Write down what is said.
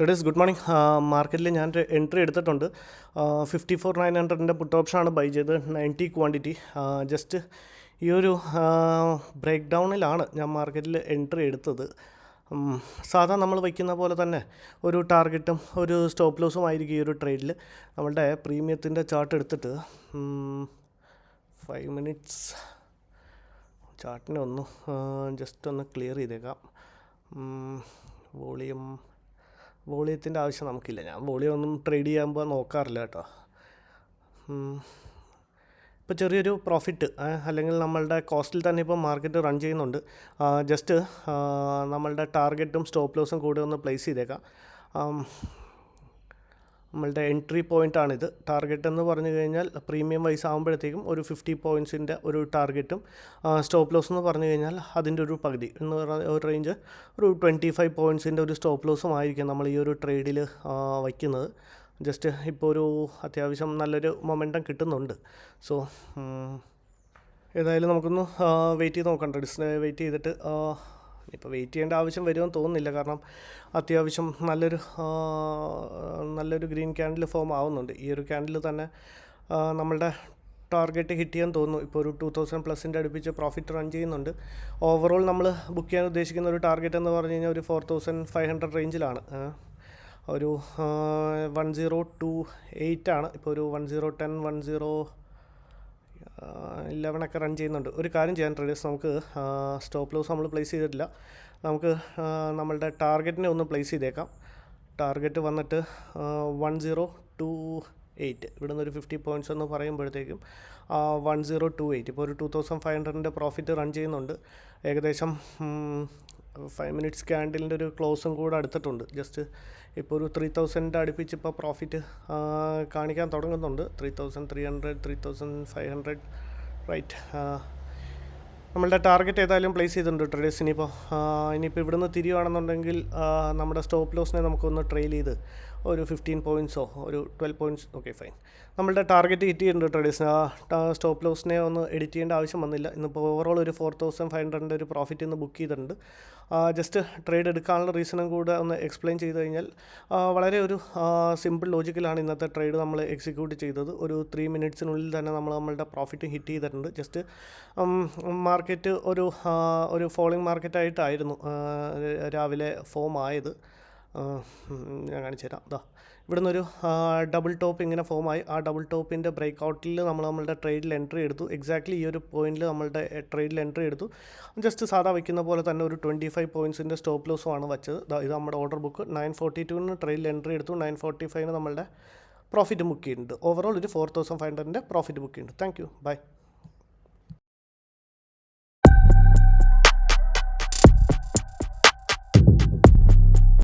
Traders good morning. മാർക്കറ്റിൽ ഞാൻ entry എടുത്തിട്ടുണ്ട്. 54,900 പുട്ട് ഓപ്ഷനാണ് ബൈ ചെയ്ത് 90 ക്വാണ്ടിറ്റി. ജസ്റ്റ് ഈ ഒരു ബ്രേക്ക് ഡൗണിലാണ് ഞാൻ മാർക്കറ്റിൽ എൻട്രി എടുത്തത്. സാധാ നമ്മൾ വയ്ക്കുന്ന പോലെ തന്നെ ഒരു ടാർഗറ്റും ഒരു സ്റ്റോപ്പ് ലോസും ആയിരിക്കും ഈ ഒരു ട്രേഡിൽ. നമ്മളുടെ പ്രീമിയത്തിൻ്റെ ചാർട്ട് എടുത്തിട്ട് 5 മിനിറ്റ്സ് ചാർട്ടിനെ ഒന്ന് ജസ്റ്റ് ഒന്ന് ക്ലിയർ ചെയ്തേക്കാം. വോളിയത്തിൻ്റെ ആവശ്യം നമുക്കില്ല. ഞാൻ വോളിയം ഒന്നും ട്രേഡ് ചെയ്യുമ്പോൾ നോക്കാറില്ല കേട്ടോ. ഇപ്പോൾ ചെറിയൊരു പ്രോഫിറ്റ് അല്ലെങ്കിൽ നമ്മളുടെ കോസ്റ്റിൽ തന്നെ ഇപ്പോൾ മാർക്കറ്റ് റൺ ചെയ്യുന്നുണ്ട്. ജസ്റ്റ് നമ്മളുടെ ടാർഗറ്റും സ്റ്റോപ്പ് ലോസും കൂടെ ഒന്ന് പ്ലേസ് ചെയ്തേക്കാം. നമ്മളുടെ എൻട്രി പോയിൻ്റാണിത്. ടാർഗറ്റ് എന്ന് പറഞ്ഞു കഴിഞ്ഞാൽ പ്രീമിയം വൈസ് ആകുമ്പോഴത്തേക്കും ഒരു 50 പോയിൻറ്റ്സിൻ്റെ ഒരു ടാർഗറ്റും സ്റ്റോപ്പ് ലോസ് എന്ന് പറഞ്ഞു കഴിഞ്ഞാൽ അതിൻ്റെ ഒരു പകുതി എന്ന് പറഞ്ഞ ഒരു റേഞ്ച് ഒരു 25 പോയിൻറ്റ്സിൻ്റെ ഒരു സ്റ്റോപ്പ് ലോസും ആയിരിക്കും നമ്മൾ ഈ ഒരു ട്രേഡിൽ വയ്ക്കുന്നത്. ജസ്റ്റ് ഇപ്പോൾ ഒരു അത്യാവശ്യം നല്ലൊരു മൊമെൻറ്റം കിട്ടുന്നുണ്ട്. സോ ഏതായാലും നമുക്കൊന്ന് വെയിറ്റ് ചെയ്ത് നോക്കാം. ട്രേഡേഴ്സിനെ വെയിറ്റ് ചെയ്തിട്ട് ഇപ്പോൾ വെയിറ്റ് ചെയ്യേണ്ട ആവശ്യം വരുമെന്ന് തോന്നുന്നില്ല. കാരണം അത്യാവശ്യം നല്ലൊരു ഗ്രീൻ ക്യാൻഡിൽ ഫോം ആവുന്നുണ്ട്. ഈ ഒരു ക്യാൻഡിൽ തന്നെ നമ്മളുടെ ടാർഗറ്റ് ഹിറ്റ് ചെയ്യാൻ തോന്നുന്നു. ഇപ്പോൾ ഒരു 2000+ അടുപ്പിച്ച് പ്രോഫിറ്റ് റൺ ചെയ്യുന്നുണ്ട്. ഓവറോൾ നമ്മൾ ബുക്ക് ചെയ്യാൻ ഉദ്ദേശിക്കുന്ന ഒരു ടാർഗറ്റ് എന്ന് പറഞ്ഞു കഴിഞ്ഞാൽ ഒരു 4500 റേഞ്ചിലാണ്. ഒരു 1028 ആണ്. ഇപ്പോൾ ഒരു 1010 1011 റൺ ചെയ്യുന്നുണ്ട്. ഒരു കാര്യം ചെയ്യാൻ ട്രേഡേഴ്സ്, നമുക്ക് സ്റ്റോപ്പ് ലോസ് നമ്മൾ പ്ലേസ് ചെയ്തിട്ടില്ല. നമുക്ക് നമ്മളുടെ ടാർഗറ്റിനെ ഒന്ന് പ്ലേസ് ചെയ്തേക്കാം. ടാർഗറ്റ് വന്നിട്ട് 1028. ഇവിടെ നിന്ന് ഒരു 50 പോയിൻറ്റ്സ് എന്ന് പറയുമ്പോഴത്തേക്കും 1028. ഇപ്പോൾ ഒരു 2500 പ്രോഫിറ്റ് റൺ ചെയ്യുന്നുണ്ട്. ഏകദേശം 5 മിനിറ്റ്സ് ക്യാൻഡിലിൻ്റെ ഒരു ക്ലോസും കൂടെ അടുത്തിട്ടുണ്ട്. ജസ്റ്റ് ഇപ്പോൾ ഒരു 3000 അടുപ്പിച്ച് ഇപ്പോൾ പ്രോഫിറ്റ് കാണിക്കാൻ തുടങ്ങുന്നുണ്ട്. 3300 3500 റൈറ്റ്. നമ്മളുടെ ടാർഗറ്റ് ഏതായാലും പ്ലേസ് ചെയ്തിട്ടുണ്ട് ട്രേഡേഴ്സ്. ഇനിയിപ്പോൾ ഇവിടുന്ന് തിരിയുകയാണെന്നുണ്ടെങ്കിൽ നമ്മുടെ സ്റ്റോപ്പ് ലോസിനെ നമുക്കൊന്ന് ട്രെയിൽ ചെയ്ത് ഒരു 15 പോയിൻറ്റ്സോ ഒരു 12 പോയിൻറ്റ്സ് ഓക്കെ ഫൈൻ. നമ്മളുടെ ടാർഗറ്റ് ഹിറ്റ് ചെയ്തിട്ടുണ്ട് ട്രേഡേഴ്സ്. സ്റ്റോപ്പ് ലോസിനെ ഒന്ന് എഡിറ്റ് ചെയ്യേണ്ട ആവശ്യം വന്നില്ല. ഇന്നിപ്പോൾ ഓവറോൾ ഒരു 4500 ഒരു പ്രോഫിറ്റ് ഇന്ന് ബുക്ക് ചെയ്തിട്ടുണ്ട്. ജസ്റ്റ് ട്രേഡ് എടുക്കാനുള്ള റീസണും കൂടെ ഒന്ന് എക്സ്പ്ലെയിൻ ചെയ്ത് കഴിഞ്ഞാൽ വളരെ ഒരു സിമ്പിൾ ലോജിക്കലാണ് ഇന്നത്തെ ട്രേഡ് നമ്മൾ എക്സിക്യൂട്ട് ചെയ്തത്. ഒരു 3 മിനിറ്റ്സിനുള്ളിൽ തന്നെ നമ്മളുടെ പ്രോഫിറ്റ് ഹിറ്റ് ചെയ്തിട്ടുണ്ട്. ജസ്റ്റ് മാർക്കറ്റ് ഒരു ഫോളിംഗ് മാർക്കറ്റായിട്ടായിരുന്നു രാവിലെ ഫോം ആയത്. ഞാൻ കാണിച്ചു തരാം. ഇവിടെ നിന്നൊരു ഡബിൾ ടോപ്പ് ഇങ്ങനെ ഫോമായി. ആ ഡബിൾ ടോപ്പിൻ്റെ ബ്രേക്ക് ഔട്ടിൽ നമ്മളുടെ ട്രേഡിൽ എൻട്രി എടുത്തു. എക്സാക്ട്ലി ഈ ഒരു പോയിന്റിൽ നമ്മളുടെ ട്രേഡിൽ എൻട്രി എടുത്തു. ജസ്റ്റ് സാധാ വയ്ക്കുന്ന പോലെ തന്നെ ഒരു 25 പോയിൻറ്റ്സിൻ്റെ സ്റ്റോപ്പ് ലോസുമാണ് വെച്ചത്. ഇത് നമ്മുടെ ഓർഡർ ബുക്ക്. 942 ട്രേഡിൽ എൻട്രി എടുത്തു. 945 നമ്മളുടെ പ്രോഫിറ്റ് ബുക്ക് ചെയ്യുന്നുണ്ട്. ഓവറോൾ ഒരു 4500 പ്രോഫിറ്റ് ബുക്ക് ചെയ്യുന്നുണ്ട്. Thank you. ബൈ.